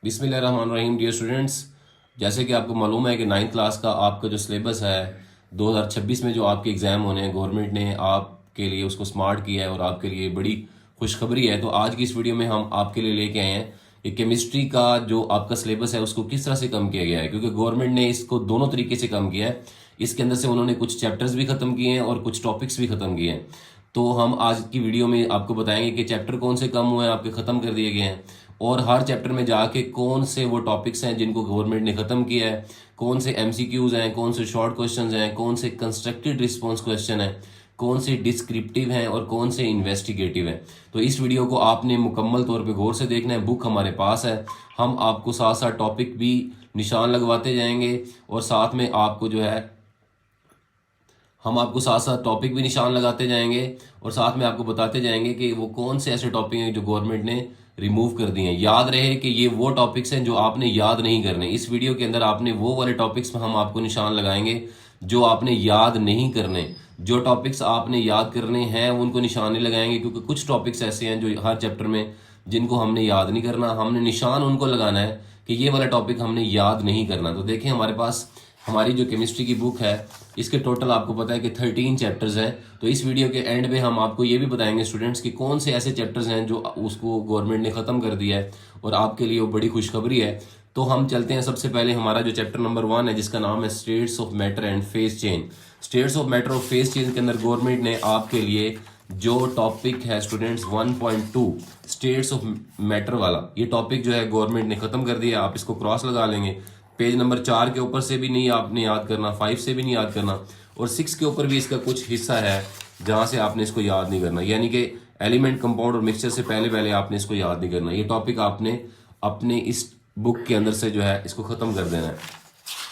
बिस्मिल्लाहिर्रहमानिर्रहीम। Dear students, जैसे कि आपको मालूम है कि नाइन्थ क्लास का आपका जो सिलेबस है 2026 में जो आपके एग्ज़ाम होने हैं, गवर्नमेंट ने आपके लिए उसको स्मार्ट किया है और आपके लिए बड़ी खुशखबरी है। तो आज की इस वीडियो में हम आपके लिए लेके आए हैं कि केमिस्ट्री का जो आपका सिलेबस है उसको किस तरह से कम किया गया है, क्योंकि गवर्नमेंट ने इसको दोनों तरीके से कम किया है। इसके अंदर से उन्होंने कुछ चैप्टर्स भी ख़त्म किए हैं और कुछ टॉपिक्स भी ख़त्म किए हैं। तो हम आज की वीडियो में आपको बताएंगे कि चैप्टर कौन से कम हुए हैं, आपके ख़त्म कर दिए गए हैं, और हर चैप्टर में जाके कौन से वो टॉपिक्स हैं जिनको गवर्नमेंट ने ख़त्म किया है, कौन से एमसीक्यूज हैं, कौन से शॉर्ट क्वेश्चंस हैं, कौन से कंस्ट्रक्टेड रिस्पॉन्स क्वेश्चन हैं, कौन से डिस्क्रिप्टिव हैं और कौन से इन्वेस्टिगेटिव हैं। तो इस वीडियो को आपने मुकम्मल तौर पे गौर से देखना है। बुक हमारे पास है, हम आपको साथ साथ टॉपिक भी निशान लगवाते जाएंगे और साथ में आपको जो है हम आपको साथ साथ टॉपिक भी निशान लगाते जाएंगे और साथ में आपको बताते जाएंगे कि वो कौन से ऐसे टॉपिक हैं जो गवर्नमेंट ने रिमूव कर दिए हैं। याद रहे कि ये वो टॉपिक्स हैं जो आपने याद नहीं करने। इस वीडियो के अंदर आपने वो वाले टॉपिक्स हम आपको निशान लगाएंगे जो आपने याद नहीं करने। जो टॉपिक्स आपने याद करने हैं उनको निशान नहीं लगाएंगे, क्योंकि कुछ टॉपिक्स ऐसे हैं जो हर चैप्टर में जिनको हमने याद नहीं करना। हमने निशान उनको लगाना है कि ये वाला टॉपिक हमने याद नहीं करना। तो देखें, हमारे पास हमारी जो केमिस्ट्री की बुक है इसके टोटल आपको पता है कि 13 चैप्टर्स हैं। तो इस वीडियो के एंड में हम आपको ये भी बताएंगे स्टूडेंट्स कि कौन से ऐसे चैप्टर्स हैं जो उसको गवर्नमेंट ने ख़त्म कर दिया है और आपके लिए वो बड़ी खुशखबरी है। तो हम चलते हैं सबसे पहले हमारा जो चैप्टर नंबर 1 है जिसका नाम है states of matter and phase change. States of matter और फेज चेंज के अंदर गवर्नमेंट ने आपके लिए जो टॉपिक है स्टूडेंट्स 1.2 स्टेट्स ऑफ मैटर वाला, ये टॉपिक जो है गवर्नमेंट ने ख़त्म कर दिया। आप इसको क्रॉस लगा लेंगे। पेज नंबर 4 के ऊपर से भी नहीं आपने याद करना, 5 से भी नहीं याद करना, और 6 के ऊपर भी इसका कुछ हिस्सा है जहां से आपने इसको याद नहीं करना। यानी कि एलिमेंट, कंपाउंड और मिक्सचर से पहले पहले आपने इसको याद नहीं करना। ये टॉपिक आपने अपने इस बुक के अंदर से जो है इसको ख़त्म कर देना है।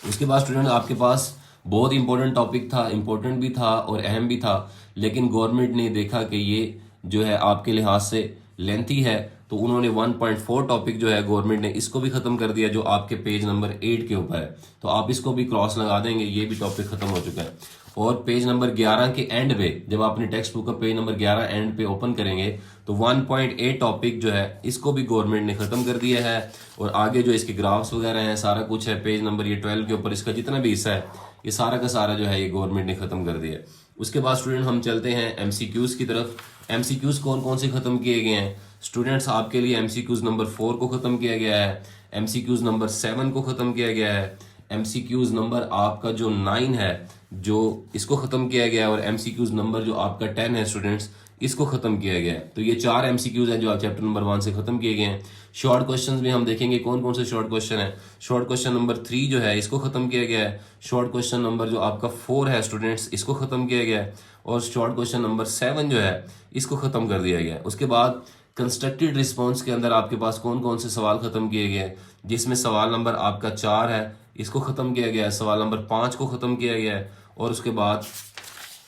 उसके बाद स्टूडेंट आपके पास बहुत इंपॉर्टेंट टॉपिक था, इंपॉर्टेंट भी था और अहम भी था, लेकिन गवर्नमेंट ने देखा कि ये जो है आपके लिहाज से लेंथी है, तो उन्होंने 1.4 टॉपिक जो है गवर्नमेंट ने इसको भी खत्म कर दिया जो आपके पेज नंबर 8 के ऊपर है। तो आप इसको भी क्रॉस लगा देंगे, ये भी टॉपिक खत्म हो चुका है। और पेज नंबर 11 के एंड पे जब आपने टेक्स्ट बुक का पेज नंबर 11 एंड पे ओपन करेंगे तो 1.8 टॉपिक जो है इसको भी गवर्नमेंट ने खत्म कर दिया है। और आगे जो इसके ग्राफ्स वगैरह हैं, सारा कुछ है पेज नंबर ये 12 के ऊपर, इसका जितना भी हिस्सा है ये सारा का सारा जो है ये गवर्नमेंट ने खत्म कर दिया है। उसके बाद स्टूडेंट हम चलते हैं एमसीक्यूज की तरफ। एमसीक्यूज कौन कौन से खत्म किए गए हैं स्टूडेंट्स? आपके लिए एमसीक्यूज नंबर 4 को खत्म किया गया है, एमसीक्यूज नंबर 7 को खत्म किया गया है, एमसीक्यूज नंबर आपका जो 9 है जो इसको खत्म किया गया है, और एमसीक्यूज नंबर जो आपका 10 है स्टूडेंट्स इसको खत्म किया गया है। तो ये 4 एमसीक्यूज हैं जो आप चैप्टर नंबर 1 से खत्म किए गए हैं। शॉर्ट क्वेश्चंस भी हम देखेंगे कौन कौन से शॉर्ट क्वेश्चन है। शॉर्ट क्वेश्चन नंबर 3 जो है इसको खत्म किया गया है। शॉर्ट क्वेश्चन नंबर जो आपका 4 है स्टूडेंट्स इसको खत्म किया गया है, और शॉर्ट क्वेश्चन नंबर 7 जो है इसको खत्म कर दिया गया है। उसके बाद कंस्ट्रक्टेड रिस्पॉन्स के अंदर आपके पास कौन कौन से सवाल खत्म किए गए हैं, जिसमें सवाल नंबर आपका 4 है इसको खत्म किया गया है, सवाल नंबर 5 को खत्म किया गया है, और उसके बाद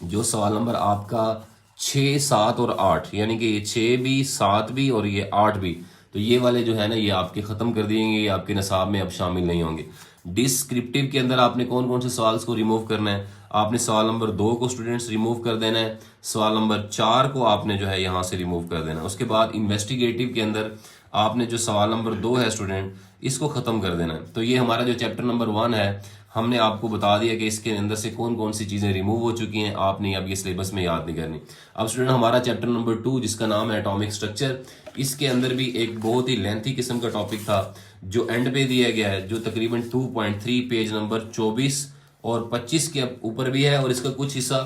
जो सवाल नंबर आपका 6, 7 और 8, यानी कि ये 6 भी, 7 भी और ये 8 भी, तो ये वाले जो है ना ये आपके खत्म कर दिएंगे, ये आपके निसाब में अब शामिल नहीं होंगे। डिस्क्रिप्टिव के अंदर आपने कौन कौन से सवाल को रिमूव करना है? आपने सवाल नंबर 2 को स्टूडेंट्स रिमूव कर देना है, सवाल नंबर 4 को आपने जो है यहाँ से रिमूव कर देना है। उसके बाद इन्वेस्टिगेटिव के अंदर आपने जो सवाल नंबर 2 है स्टूडेंट इसको खत्म कर देना है। तो ये हमारा जो चैप्टर नंबर 1 है हमने आपको बता दिया कि इसके अंदर से कौन कौन सी चीज़ें रिमूव हो चुकी हैं, आपने अब ये सिलेबस में याद नहीं करनी। अब स्टूडेंट हमारा चैप्टर नंबर 2 जिसका नाम है एटॉमिक स्ट्रक्चर, इसके अंदर भी एक बहुत ही लेंथी किस्म का टॉपिक था जो एंड पे दिया गया है, जो तकरीबन 2.3 पेज नंबर 24 और 25 के ऊपर भी है, और इसका कुछ हिस्सा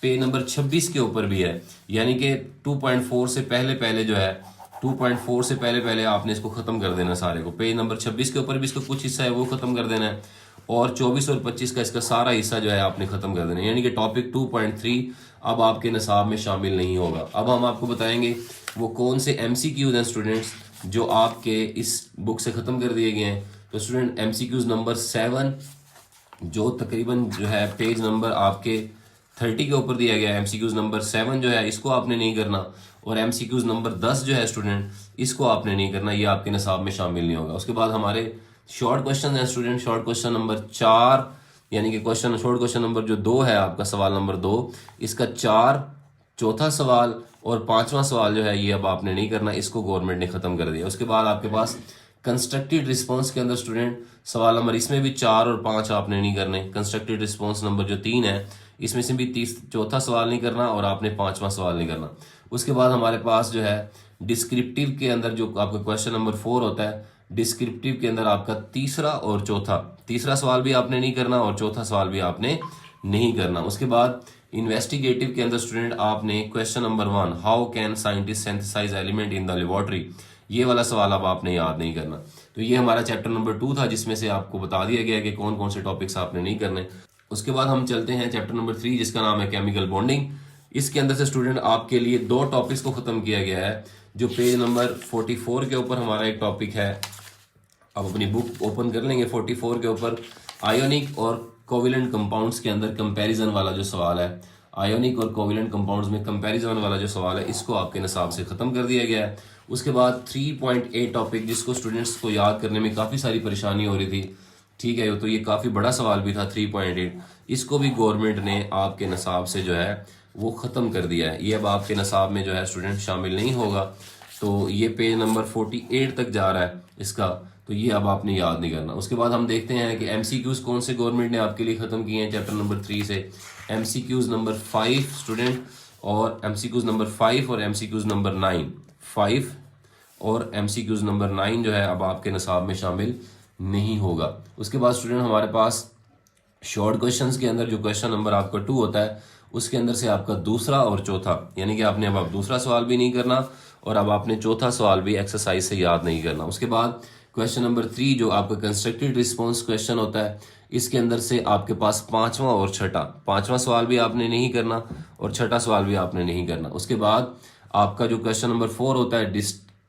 पेज नंबर 26 के ऊपर भी है। यानी कि 2.4 से पहले पहले जो है 2.4 से पहले पहले आपने इसको खत्म कर देना सारे को। पेज नंबर 26 के ऊपर भी इसका कुछ हिस्सा है वो खत्म कर देना है, और 24 और 25 का इसका सारा हिस्सा जो है आपने खत्म कर देना है। यानी कि टॉपिक 2.3 अब आपके निसाब में शामिल नहीं होगा। अब हम आपको बताएंगे वो कौन से एमसीक्यूज हैं स्टूडेंट्स जो आपके इस बुक से खत्म कर दिए गए हैं। तो स्टूडेंट एमसीक्यूज नंबर 7 जो तकरीबन जो है पेज नंबर आपके 30 के ऊपर दिया गया है, एमसीक्यूज नंबर 7 जो है इसको आपने नहीं करना, और एमसीक्यूज नंबर 10 जो है स्टूडेंट इसको आपने नहीं करना, ये आपके निसाब में शामिल नहीं होगा। उसके बाद हमारे शॉर्ट क्वेश्चन है स्टूडेंट, शॉर्ट क्वेश्चन नंबर 4 यानी कि शॉर्ट क्वेश्चन नंबर जो 2 है आपका सवाल नंबर 2 इसका 4, चौथा सवाल और 5वां सवाल जो है ये अब आपने नहीं करना, इसको गवर्नमेंट ने खत्म कर दिया। उसके बाद आपके पास कंस्ट्रक्टेड रिस्पॉन्स के अंदर स्टूडेंट सवाल नंबर इसमें भी 4 और 5 आपने नहीं करने। कंस्ट्रक्टेड रिस्पॉन्स नंबर जो 3 है इसमें से भी चौथा सवाल नहीं करना और आपने 5वां सवाल नहीं करना। उसके बाद हमारे पास जो है डिस्क्रिप्टिव के अंदर जो आपका क्वेश्चन नंबर 4 होता है, डिस्क्रिप्टिव के अंदर आपका तीसरा सवाल भी आपने नहीं करना और चौथा सवाल भी आपने नहीं करना। उसके बाद इन्वेस्टिगेटिव के अंदर स्टूडेंट आपने question number 1, how can scientist synthesise element in the laboratory, ये वाला सवाल अब आपने याद नहीं करना। तो ये हमारा चैप्टर नंबर 2 था जिसमें से आपको बता दिया गया कि कौन कौन से टॉपिक्स आपने नहीं करने। उसके बाद हम चलते हैं चैप्टर नंबर 3 जिसका नाम है केमिकल बॉन्डिंग। इसके अंदर से स्टूडेंट आपके लिए 2 टॉपिक्स को खत्म किया गया है। जो पेज नंबर 44 के ऊपर हमारा एक टॉपिक है, आप अपनी बुक ओपन कर लेंगे 44 के ऊपर आयोनिक और कोवेलेंट कंपाउंड्स के अंदर कंपैरिजन वाला जो सवाल है, आयोनिक और कोवेलेंट कंपाउंड्स में कंपैरिजन वाला जो सवाल है इसको आपके निसाब से खत्म कर दिया गया है। उसके बाद 3.8 टॉपिक जिसको स्टूडेंट्स को याद करने में काफ़ी सारी परेशानी हो रही थी, ठीक है, तो ये काफ़ी बड़ा सवाल भी था 3.8, इसको भी गवर्नमेंट ने आपके निसाब से जो है वो ख़त्म कर दिया है। ये अब आपके निसाब में जो है स्टूडेंट शामिल नहीं होगा। तो ये पेज नंबर 48 तक जा रहा है इसका, तो ये अब आपने याद नहीं करना। उसके बाद हम देखते हैं कि एमसीक्यूज कौन से गवर्नमेंट ने आपके लिए ख़त्म किए हैं चैप्टर नंबर 3 से। एमसीक्यूज नंबर 5 स्टूडेंट, और एमसीक्यूज नंबर 5 और एमसीक्यूज नंबर 9, 5 और एमसीक्यूज नंबर 9 जो है अब आपके निसाब में शामिल नहीं होगा। उसके बाद स्टूडेंट हमारे पास शॉर्ट क्वेश्चंस के अंदर जो क्वेश्चन नंबर आपका 2 होता है उसके अंदर से आपका दूसरा और चौथा, यानी कि आपने अब दूसरा सवाल भी नहीं करना और अब आपने चौथा सवाल भी एक्सरसाइज से याद नहीं करना। उसके बाद क्वेश्चन नंबर 3 जो आपका कंस्ट्रक्टेड रिस्पॉन्स क्वेश्चन होता है, इसके अंदर से आपके पास 5वां और छठा, 5वां सवाल भी आपने नहीं करना और छठा सवाल भी आपने नहीं करना। उसके बाद आपका जो क्वेश्चन नंबर 4 होता है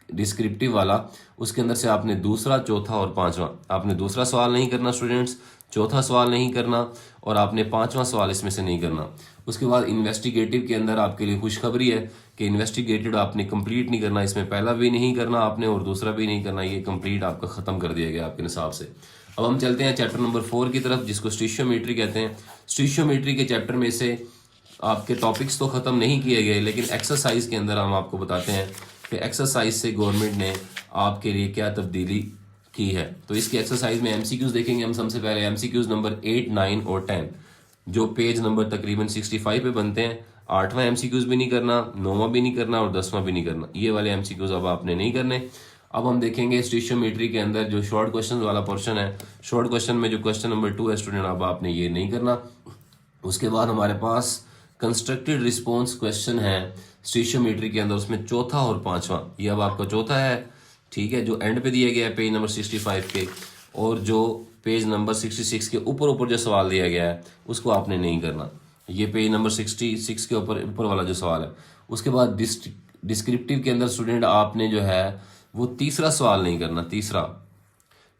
डिस्क्रिप्टिव वाला, उसके अंदर से आपने दूसरा, चौथा और 5वां, आपने दूसरा सवाल नहीं करना स्टूडेंट्स, चौथा सवाल नहीं करना और आपने 5वां सवाल इसमें से नहीं करना। उसके बाद इन्वेस्टिगेटिव के अंदर आपके लिए खुशखबरी है कि इन्वेस्टिगेटिव आपने कंप्लीट नहीं करना, इसमें पहला भी नहीं करना आपने और दूसरा भी नहीं करना, ये कंप्लीट आपका ख़त्म कर दिया गया आपके हिसाब से। अब हम चलते हैं चैप्टर नंबर 4 की तरफ जिसको स्टिशियोमेट्री कहते हैं। स्टिशियोमेट्री के चैप्टर में से आपके टॉपिक्स तो ख़त्म नहीं किए गए, लेकिन एक्सरसाइज के अंदर हम आपको बताते हैं कि एक्सरसाइज से गवर्नमेंट ने आपके लिए क्या तब्दीली की है। तो इसकी एक्सरसाइज में एमसीक्यूज देखेंगे हम। सबसे पहले एमसीक्यूज नंबर 8, 9 और 10 जो पेज नंबर तकरीबन 65 पे बनते हैं। 8वां एमसीक्यूज भी नहीं करना, 9वां भी नहीं करना और 10वां भी नहीं करना, ये वाले एमसीक्यूज अब आपने नहीं करने। अब हम देखेंगे स्टिशियोमेट्री के अंदर जो शॉर्ट क्वेश्चन वाला पोर्शन है, शॉर्ट क्वेश्चन में जो क्वेश्चन नंबर 2 है स्टूडेंट अब आपने ये नहीं करना। उसके बाद हमारे पास कंस्ट्रक्टेड रिस्पॉन्स क्वेश्चन है स्टिशियोमेट्री के अंदर, उसमें चौथा और 5वां, ये अब आपका चौथा है, ठीक है, जो एंड पे दिया गया है पेज नंबर 65 के, और जो पेज नंबर 66 के ऊपर जो सवाल दिया गया है उसको आपने नहीं करना, ये पेज नंबर 66 के ऊपर वाला जो सवाल है। उसके बाद डिस्क्रिप्टिव के अंदर स्टूडेंट आपने जो है वो तीसरा सवाल नहीं करना,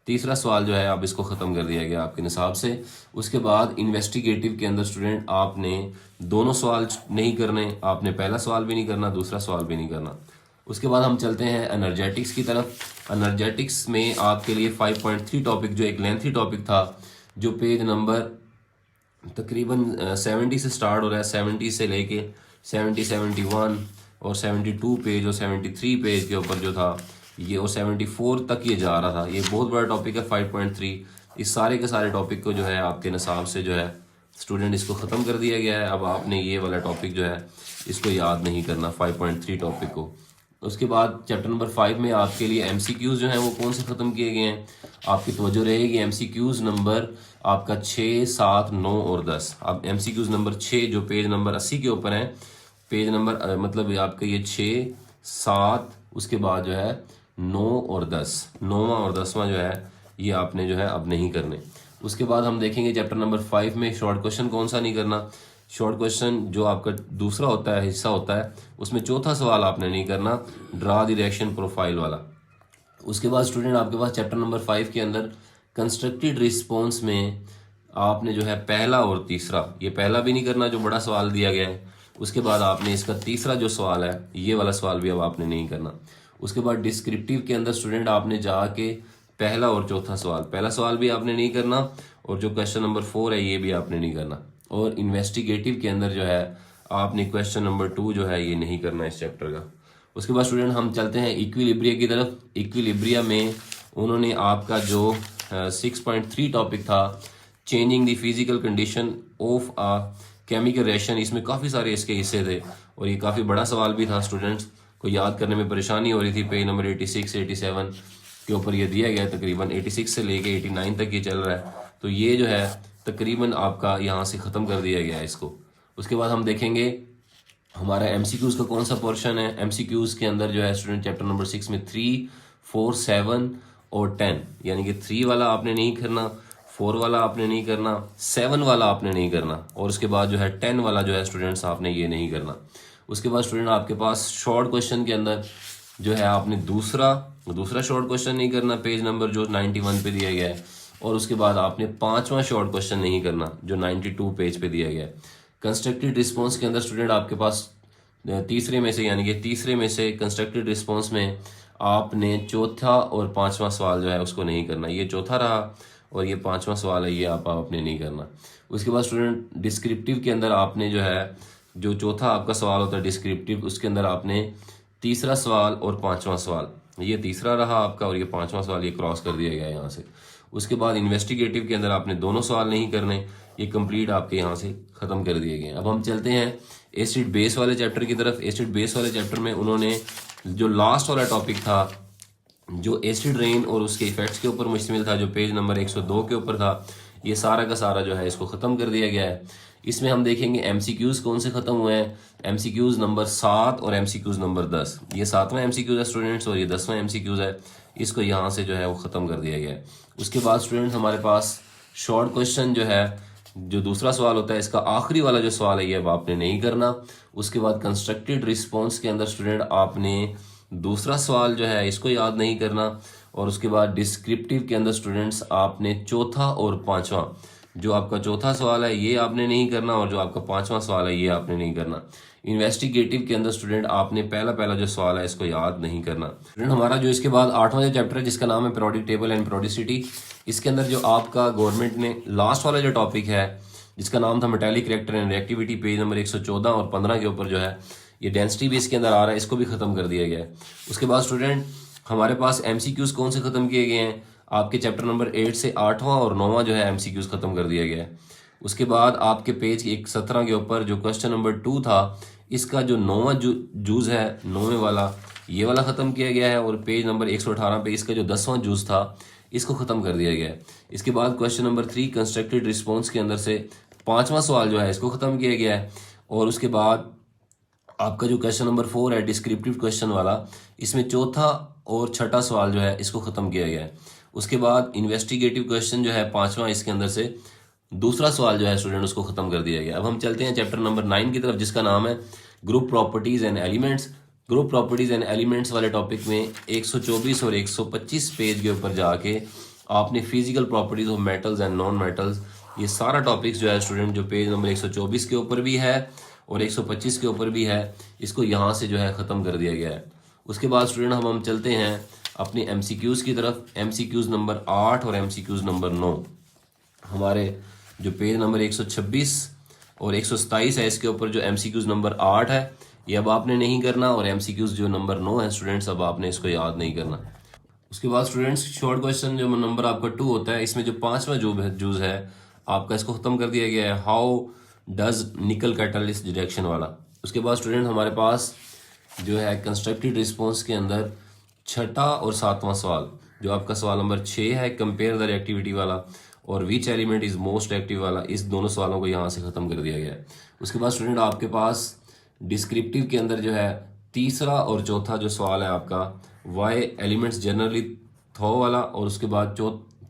तीसरा सवाल जो है अब इसको ख़त्म कर दिया गया आपके निसाब से। उसके बाद इन्वेस्टिगेटिव के अंदर स्टूडेंट आपने दोनों सवाल नहीं करने, आपने पहला सवाल भी नहीं करना, दूसरा सवाल भी नहीं करना। उसके बाद हम चलते हैं एनर्जेटिक्स की तरफ। एनर्जेटिक्स में आपके लिए 5.3 टॉपिक जो एक लेंथी टॉपिक था, जो पेज नंबर तकरीबन 70 से स्टार्ट हो रहा है, 70 से लेके 70, 71 और 72 पेज और 73 पेज के ऊपर जो था ये, और 74 तक ये जा रहा था। ये बहुत बड़ा टॉपिक है 5.3। इस सारे के सारे टॉपिक को जो है आपके निसाब से जो है स्टूडेंट इसको ख़त्म कर दिया गया है। अब आपने ये वाला टॉपिक जो है इसको याद नहीं करना, 5.3 टॉपिक को। उसके बाद चैप्टर नंबर 5 में आपके लिए एमसीक्यूज जो हैं वो कौन से ख़त्म किए गए हैं, आपकी तवज्जो रहेगी एमसीक्यूज नंबर आपका 6, 7, 9 और 10। अब एमसीक्यूज नंबर 6 जो पेज नंबर 80 के ऊपर है, पेज नंबर मतलब आपका ये 6, 7, उसके बाद जो है 9 और 10, 9वां और 10वां जो है ये आपने जो है अब नहीं करने। उसके बाद हम देखेंगे चैप्टर नंबर 5 में शॉर्ट क्वेश्चन कौन सा नहीं करना। शॉर्ट क्वेश्चन जो आपका दूसरा होता है, हिस्सा होता है, उसमें चौथा सवाल आपने नहीं करना, ड्रा द रिएक्शन प्रोफाइल वाला। उसके बाद स्टूडेंट आपके पास चैप्टर नंबर 5 के अंदर कंस्ट्रक्टेड रिस्पॉन्स में आपने जो है पहला और तीसरा, ये पहला भी नहीं करना जो बड़ा सवाल दिया गया है। उसके बाद आपने इसका तीसरा जो सवाल है ये वाला सवाल भी अब आपने नहीं करना। उसके बाद डिस्क्रिप्टिव के अंदर स्टूडेंट आपने जाके पहला और चौथा सवाल, पहला सवाल भी आपने नहीं करना और जो क्वेश्चन नंबर 4 है ये भी आपने नहीं करना। और इन्वेस्टिगेटिव के अंदर जो है आपने क्वेश्चन नंबर 2 जो है ये नहीं करना इस चैप्टर का। उसके बाद स्टूडेंट हम चलते हैं इक्विलिब्रिया की तरफ। इक्विलिब्रिया में उन्होंने आपका जो 6.3 टॉपिक था, changing the physical condition of a chemical reaction, इसमें काफ़ी सारे इसके हिस्से थे और ये काफ़ी बड़ा सवाल भी था। स्टूडेंट्स को याद करने में परेशानी हो रही थी। पेज नंबर 86 87 के ऊपर ये दिया गया है, तकरीबन 86 से लेके 89 तक ये चल रहा है। तो ये जो है तकरीबन आपका यहाँ से ख़त्म कर दिया गया है इसको। उसके बाद हम देखेंगे हमारा एमसीक्यूज का कौन सा पोर्शन है। एमसीक्यूज के अंदर जो है स्टूडेंट चैप्टर नंबर 6 में 3, 4, 7 और 10, यानी कि 3 वाला आपने नहीं करना, 4 वाला आपने नहीं करना, 7 वाला आपने नहीं करना, और उसके बाद जो है 10 वाला जो है स्टूडेंट्स आपने ये नहीं करना। उसके बाद स्टूडेंट आपके पास शॉर्ट क्वेश्चन के अंदर जो है आपने दूसरा शॉर्ट क्वेश्चन नहीं करना, पेज नंबर जो 91 पे दिया गया है, और उसके बाद आपने 5वां शॉर्ट क्वेश्चन नहीं करना जो 92 पेज पे दिया गया है। कंस्ट्रक्टेड रिस्पॉन्स के अंदर स्टूडेंट आपके पास तीसरे में से कंस्ट्रक्टेड रिस्पॉन्स में आपने चौथा और 5वां सवाल जो है उसको नहीं करना। ये चौथा रहा और ये 5वां सवाल है, ये आपने नहीं करना। उसके बाद स्टूडेंट डिस्क्रिप्टिव के अंदर आपने जो है जो चौथा आपका सवाल होता है डिस्क्रिप्टिव, उसके अंदर आपने तीसरा सवाल और 5वां सवाल, ये तीसरा रहा आपका और ये 5वां सवाल ये क्रॉस कर दिया गया है यहाँ से। उसके बाद इन्वेस्टिगेटिव के अंदर आपने दोनों सवाल नहीं करने, ये कंप्लीट आपके यहाँ से ख़त्म कर दिए गए। अब हम चलते हैं एसिड बेस वाले चैप्टर की तरफ। एसिड बेस वाले चैप्टर में उन्होंने जो लास्ट वाला टॉपिक था जो एसिड रेन और उसके इफेक्ट्स के ऊपर मुश्तमिल था, जो पेज नंबर 102 के ऊपर था, ये सारा का सारा जो है इसको ख़त्म कर दिया गया है। इसमें हम देखेंगे एमसीक्यूज़ कौन से ख़त्म हुए हैं। एमसीक्यूज़ नंबर 7 और एमसीक्यूज़ नंबर 10, ये 7वां एमसीक्यूज़ है स्टूडेंट्स और ये 10वां एमसीक्यूज़ है। इसको यहाँ से जो है वो ख़त्म कर दिया गया है। उसके बाद स्टूडेंट हमारे पास शॉर्ट क्वेश्चन जो है, जो दूसरा सवाल होता है इसका आखिरी वाला जो सवाल है ये अब आपने नहीं करना। उसके बाद कंस्ट्रक्टेड रिस्पॉन्स के अंदर स्टूडेंट आपने दूसरा सवाल जो है इसको याद नहीं करना, और उसके बाद डिस्क्रिप्टिव के अंदर स्टूडेंट्स आपने चौथा और 5वां, जो आपका चौथा सवाल है ये आपने नहीं करना और जो आपका 5वां सवाल है ये आपने नहीं करना। इन्वेस्टिगेटिव के अंदर स्टूडेंट आपने पहला जो सवाल है इसको याद नहीं करना। स्टूडेंट हमारा जो इसके बाद 8वां जो चैप्टर है जिसका नाम है पीरियोडिक टेबल एंड पीरियोडिसिटी, इसके अंदर जो आपका गवर्नमेंट ने लास्ट वाला जो टॉपिक है जिसका नाम था metallic reactor and reactivity, page number 114 और 15 के ऊपर जो है ये डेंसिटी भी इसके अंदर आ रहा है, इसको भी खत्म कर दिया गया है। उसके बाद स्टूडेंट हमारे पास एमसीक्यूज कौन से खत्म किए गए हैं, आपके चैप्टर नंबर 8 से 8वां और 9वां जो है एमसीक्यूज खत्म कर दिया गया है। उसके बाद आपके पेज 17 के ऊपर जो क्वेश्चन नंबर 2 था, इसका जो 9वां जूज है 9वें वाला, ये वाला खत्म किया गया है, और पेज नंबर 118 पे इसका जो 10वां जूज था इसको खत्म कर दिया गया है। इसके बाद क्वेश्चन नंबर 3 कंस्ट्रक्टेड रिस्पॉन्स के अंदर से 5वां सवाल जो है इसको खत्म किया गया है, और उसके बाद आपका जो क्वेश्चन नंबर 4 है डिस्क्रिप्टिव क्वेश्चन वाला, इसमें चौथा और छठा सवाल जो है इसको खत्म किया गया है। उसके बाद इन्वेस्टिगेटिव क्वेश्चन जो है 5वां, इसके अंदर से दूसरा सवाल जो है स्टूडेंट उसको खत्म कर दिया गया। अब हम चलते हैं चैप्टर नंबर 9 की तरफ जिसका नाम है group properties and elements. Group properties and elements वाले टॉपिक में 124 और 125 पेज के ऊपर जाके आपने physical properties of metals and non metals, ये सारा टॉपिक्स जो है स्टूडेंट जो पेज नंबर 124 के ऊपर भी है और 125 के ऊपर भी है, इसको यहाँ से जो है ख़त्म कर दिया गया है। उसके बाद स्टूडेंट हम चलते हैं अपने एमसीक्यूज़ की तरफ। एमसीक्यूज़ नंबर 8 और एमसीक्यूज़ नंबर 9 हमारे जो पेज नंबर 126 और 127 है, इसके ऊपर जो एमसीक्यूज़ नंबर 8 है ये अब आपने नहीं करना, और एमसीक्यूज़ जो नंबर 9 है स्टूडेंट्स अब आपने इसको याद नहीं करना। उसके बाद स्टूडेंट्स शॉर्ट क्वेश्चन जो नंबर आपका 2 होता है, इसमें जो 5वां जूज है आपका इसको ख़त्म कर दिया गया है, हाउ डज निकल कैटलिस्ट डिटेक्शन वाला। उसके बाद स्टूडेंट हमारे पास जो है कंस्ट्रक्टेड रिस्पॉन्स के अंदर छठा और 7वां सवाल, जो आपका सवाल नंबर 6 है कंपेयर द रिएक्टिविटी वाला, और which element is most active वाला, इस दोनों सवालों को यहाँ से ख़त्म कर दिया गया है। उसके बाद स्टूडेंट आपके पास डिस्क्रिप्टिव के अंदर जो है तीसरा और चौथा जो सवाल है आपका वाई एलिमेंट्स जनरली थो वाला, और उसके बाद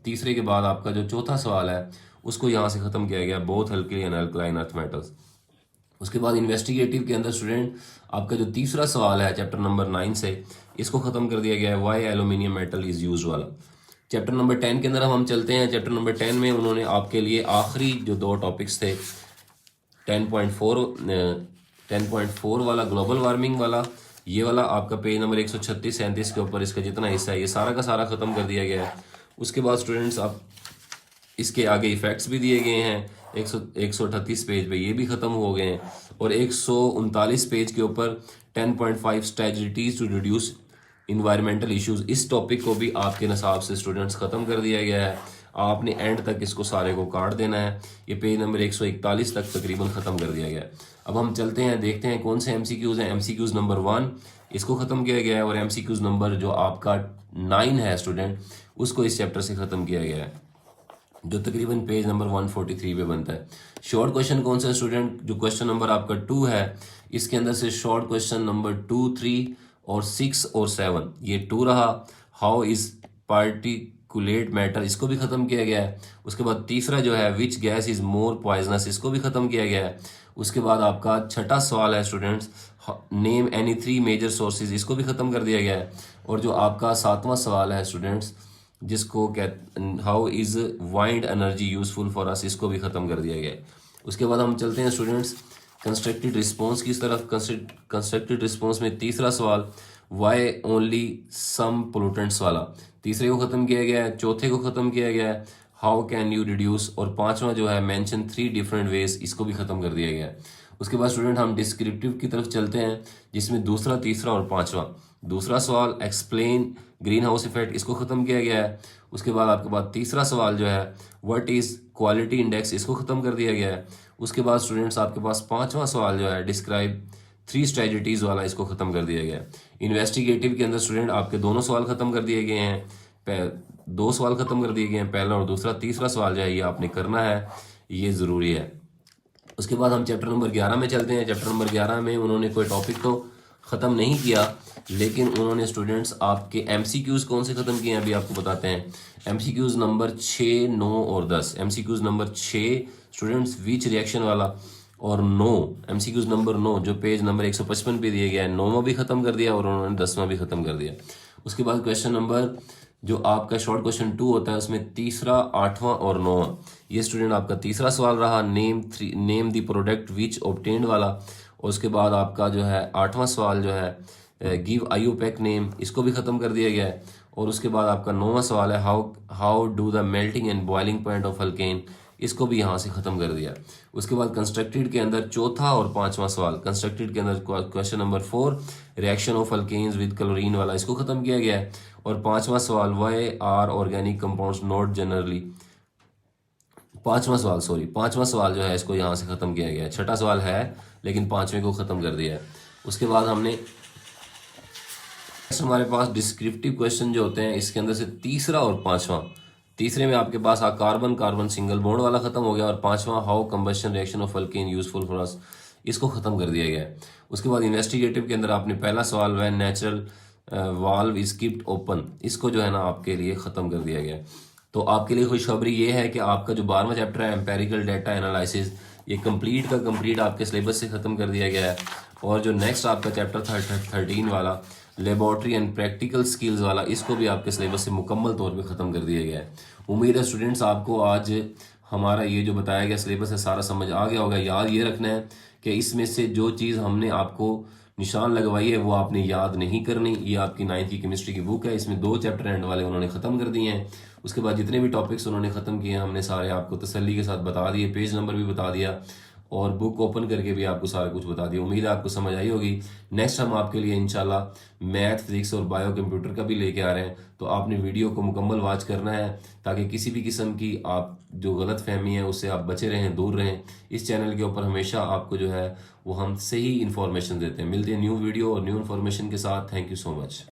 तीसरे के बाद आपका जो चौथा सवाल है उसको यहाँ से ख़त्म किया गया, both alkali and alkaline earth metals. उसके बाद इन्वेस्टिगेटिव के अंदर स्टूडेंट आपका जो तीसरा सवाल है चैप्टर नंबर 9 से, इसको ख़त्म कर दिया गया है, why aluminium metal is use वाला। चैप्टर नंबर 10 के अंदर हम चलते हैं। चैप्टर नंबर 10 में उन्होंने आपके लिए आखिरी जो 2 टॉपिक्स थे 10.4 वाला ग्लोबल वार्मिंग वाला, ये वाला आपका पेज नंबर 136-37 के ऊपर इसका जितना हिस्सा है ये सारा का सारा ख़त्म कर दिया गया है। उसके बाद स्टूडेंट्स आप इसके आगे इफेक्ट्स भी दिए गए हैं 138 पेज पे, ये भी ख़त्म हो गए हैं। और 139 पेज के ऊपर 10.5 strategies to reduce environmental issues, इस टॉपिक को भी आपके निसाब से स्टूडेंट्स ख़त्म कर दिया गया है। आपने एंड तक इसको सारे को काट देना है। ये पेज नंबर 141 तक तकरीबन ख़त्म कर दिया गया है। अब हम चलते हैं, देखते हैं कौन से MCQs हैं। MCQs नंबर 1 इसको ख़त्म किया गया है, और MCQs नंबर जो आपका 9 है स्टूडेंट, उसको इस चैप्टर से ख़त्म किया गया है, जो तकरीबन पेज नंबर 143 पे बनता है। शॉर्ट क्वेश्चन कौन सा स्टूडेंट, जो क्वेश्चन नंबर आपका 2 है, इसके अंदर से शॉर्ट क्वेश्चन नंबर 2, 3 और 6 और 7, ये 2 रहा। हाउ इज पार्टिकुलेट मैटर, इसको भी खत्म किया गया है। उसके बाद तीसरा जो है which gas is more poisonous, इसको भी खत्म किया गया है। उसके बाद आपका छठा सवाल है students, name any 3 major sources, इसको भी खत्म कर दिया गया है। और जो आपका 7वां सवाल है स्टूडेंट्स, जिसको how is wind energy useful for us, इसको भी खत्म कर दिया गया है। उसके बाद हम चलते हैं स्टूडेंट्स कंस्ट्रक्टेड रिस्पॉन्स की तरफ। कंस्ट्रक्टेड रिस्पॉन्स में तीसरा सवाल वाई ओनली सम पोल्यूटेंट्स वाला, तीसरे को खत्म किया गया है। चौथे को खत्म किया गया है हाउ कैन यू रिड्यूस, और 5वां जो है मेंशन 3 डिफरेंट वेज, इसको भी खत्म कर दिया गया है। उसके बाद स्टूडेंट हम डिस्क्रिप्टिव की तरफ चलते हैं, जिसमें दूसरा, तीसरा और 5वां। दूसरा सवाल एक्सप्लेन ग्रीन हाउस इफेक्ट, इसको खत्म किया गया है। उसके बाद आपके पास तीसरा सवाल जो है व्हाट इज क्वालिटी इंडेक्स, इसको खत्म कर दिया गया है। उसके बाद स्टूडेंट्स आपके पास 5वां सवाल जो है डिस्क्राइब 3 स्ट्रेटजीज वाला, इसको खत्म कर दिया गया है। इन्वेस्टिगेटिव के अंदर स्टूडेंट आपके दोनों सवाल खत्म कर दिए गए हैं, 2 सवाल खत्म कर दिए गए हैं, पहला और दूसरा। तीसरा सवाल जो है ये आपने करना है, ये ज़रूरी है। उसके बाद हम चैप्टर नंबर 11 में चलते हैं। चैप्टर नंबर 11 में उन्होंने कोई टॉपिक तो ख़त्म नहीं किया, लेकिन उन्होंने स्टूडेंट्स आपके MCQs कौन से ख़त्म किए हैं अभी आपको बताते हैं। MCQs नंबर 6, 9 और 10। MCQs number 6 students which reaction वाला, और 9 MCQs नंबर 9 जो पेज नंबर 155 पे दिया गया है, 9वां भी ख़त्म कर दिया और उन्होंने 10वां भी ख़त्म कर दिया। उसके बाद क्वेश्चन नंबर जो आपका शॉर्ट क्वेश्चन 2 होता है, उसमें तीसरा, 8वां और 9वां, ये स्टूडेंट आपका तीसरा सवाल रहा, name the product which obtained वाला। और उसके बाद आपका जो है 8वां सवाल जो है गिव आईयूपैक नेम, इसको भी ख़त्म कर दिया गया है। और उसके बाद आपका 9वां सवाल है how do the melting and boiling point of alkane, इसको भी यहाँ से ख़त्म कर दिया। उसके बाद कंस्ट्रक्टेड के अंदर चौथा और 5वां सवाल, कंस्ट्रक्टेड के अंदर question number 4 reaction of alkanes with chlorine वाला, इसको ख़त्म किया गया है। और 5वां सवाल why are organic compounds not generally, 5वां सवाल जो है इसको यहाँ से ख़त्म किया गया है। छठा सवाल है लेकिन 5वें को ख़त्म कर दिया है। उसके बाद हमने हमारे पास डिस्क्रिप्टिव क्वेश्चन जो होते हैं, इसके अंदर से तीसरा और 5वां, तीसरे में आपके पास कार्बन कार्बन सिंगल बॉन्ड वाला खत्म हो गया, और 5वां how combustion reaction of alkane useful for us, इसको खत्म कर दिया गया है। उसके बाद इन्वेस्टिगेटिव के अंदर आपने पहला सवाल when natural valve is keeped open, इसको जो है ना आपके लिए खत्म कर दिया गया है। तो आपके लिए खुशखबरी ये है कि आपका जो 12वां चैप्टर है एम्पेरिकल डेटा एनालिसिस, ये कंप्लीट का कंप्लीट आपके सिलेबस से खत्म कर दिया गया है। और जो नेक्स्ट आपका चैप्टर 13 वाला लेबॉर्ट्री एंड प्रैक्टिकल स्किल्स वाला, इसको भी आपके सिलेबस से मुकम्मल तौर पे ख़त्म कर दिया गया है। उम्मीद है स्टूडेंट्स आपको आज हमारा ये जो बताया गया सिलेबस है सारा समझ आ गया होगा। याद ये रखना है कि इसमें से जो चीज़ हमने आपको निशान लगवाई है वो आपने याद नहीं करनी। ये आपकी 9th की केमिस्ट्री की बुक है, इसमें 2 चैप्टर एंड वाले उन्होंने ख़त्म कर दिए हैं। उसके बाद जितने भी टॉपिक्स उन्होंने ख़त्म किए हैं हमने सारे आपको तसल्ली के साथ बता दिए, पेज नंबर भी बता दिया और बुक ओपन करके भी आपको सारा कुछ बता दिया। उम्मीद है आपको समझ आई होगी। नेक्स्ट हम आपके लिए इंशाल्लाह मैथ, फिजिक्स और बायो कंप्यूटर का भी लेके आ रहे हैं, तो आपने वीडियो को मुकम्मल वॉच करना है ताकि किसी भी किस्म की आप जो गलत फहमी है उससे आप बचे रहें, दूर रहें। इस चैनल के ऊपर हमेशा आपको जो है वो हम सही इन्फॉर्मेशन देते हैं। मिलते हैं न्यू वीडियो और न्यू इन्फॉर्मेशन के साथ। Thank you so much.